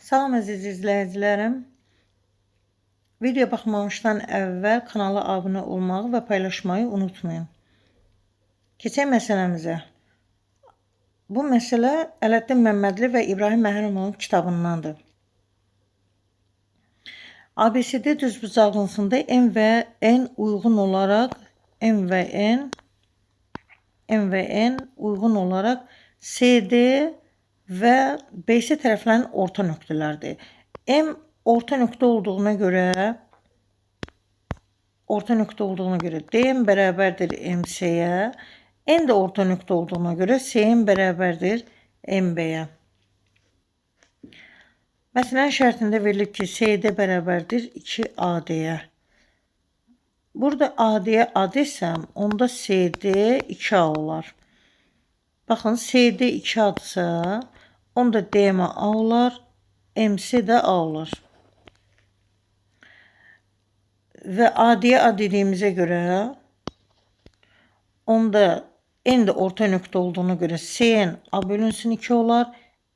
Salam əziz izləyicilərim. Video baxmamışdan əvvəl kanala abunə olmağı və paylaşmayı unutmayın. Keçək məsələmizə. Bu məsələ Ələddin Məmmədli və İbrahim Məhərrəmovun kitabındandır. ABCD düzbucaqlısında M və N uyğun olaraq uyğun olaraq CD və BC tərəflərin orta nöqtələrdir. M orta nöqtə olduğuna görə DM bərabərdir MC-yə, N də orta nöqtə olduğuna görə CN bərabərdir MB-yə. Məsələnin şərtində verilib ki, CD bərabərdir 2AD-yə. Burada AD-yə A desəm, onda CD 2A olar. Baxın, CD 2A-dırsa, onda DM A olar, MC də A olar. Və AD-yə A dediyimizə görə, onda N də orta nöqtə olduğuna görə CN A bölünsün 2 olar,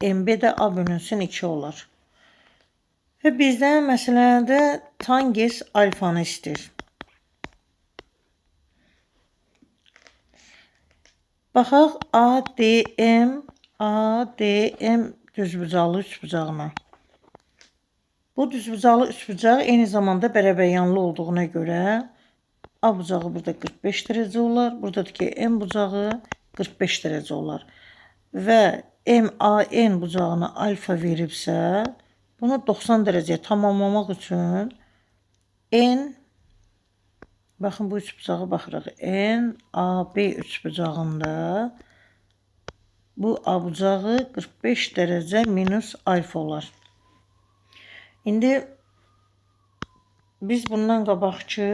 MB də A bölünsün 2 olar. Və bizdən məsələdə tangens alfanı istəyir. Baxaq ADM düzbucaqlı üçbucağına. Bu düzbucaqlı üçbucaq eyni zamanda bərabəryanlı olduğuna görə A bucağı burada 45 dərəcə olar. Buradadır ki, M bucağı 45 dərəcə olar. Və MAN bucağına alfa veribsə, bunu 90 dərəcəyə tamamlamaq üçün baxın, bu üçbucağa baxırıq. NAB üçbucağında bu A bucağı 45 dərəcə minus alfa olar. İndi biz bundan qabaqki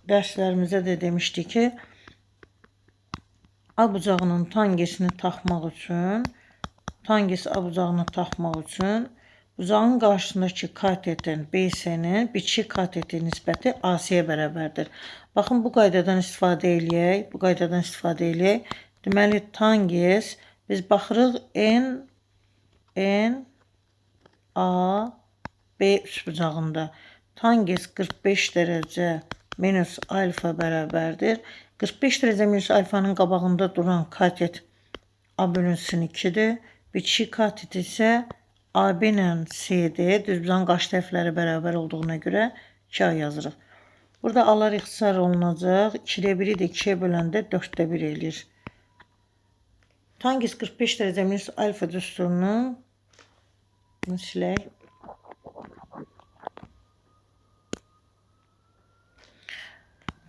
dərslərimizdə də demişdik ki, A bucağının tangesini tapmaq üçün, bucağın qarşısındakı katetin BC-nin bitişik kateti nisbəti AC-yə bərabərdir. Baxın, bu qaydadan istifadə eləyək. Deməli, tangens, biz baxırıq NA B üçbucağında. Tangens 45 dərəcə minus alfa bərabərdir. 45 dərəcə minus alfanın qabağında duran katet A bölünsün 2-dir. Bitişik katet isə AB ilə CD, düzbucağın qarşı tərəfləri bərabər olduğuna görə 2A yazırıq. Burada A-lar ixtisar olunacaq. 2-də 1-i də 2-yə böləndə 4-də 1 eləyir. Tangens 45 dərəcə minus alfa düsturunu silək.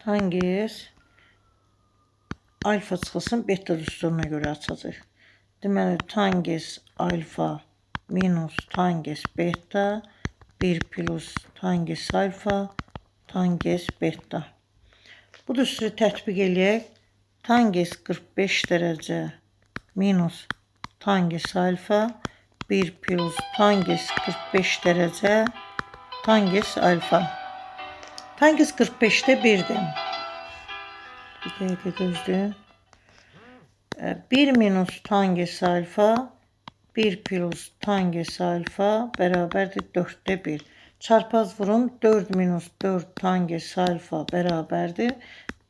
Tangens alfa çıxılsın beta düsturuna görə açacaq. Deməli, tangens alfa minus tangens beta 1 plus tangens alfa tangens beta. Bu düsturu tətbiq eləyək. Tangens 45 dərəcə minus tangens alfa 1 plus tangens 45 dərəcə tangens alfa. Tangens 45'də 1'dir. Bir dəqiqə gözləyin. 1 minus tangens alfa 1 plus tangens alfa bərabərdir 4'də 1. Çarpaz vurun, 4 minus 4 tangens alfa bərabərdir.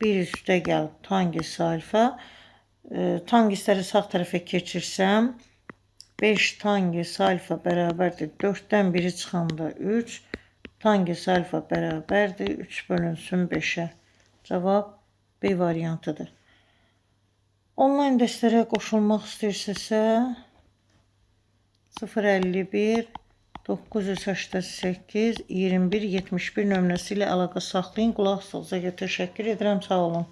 1 üstə gəl tangens alfa. Tangesləri sağ tərəfə keçirsəm, 5 tangens alfa bərabərdir 4'dən 1'i çıxanda 3. Tangens alfa bərabərdir 3 bölünsün 5'ə. Cavab B variantıdır. Onlayn dərslərə qoşulmaq istəyirsinizsə 051 988 21 71 nömrəsi ilə əlaqə saxlayın. Qulaq asdığınıza görə təşəkkür edirəm. Sağ olun.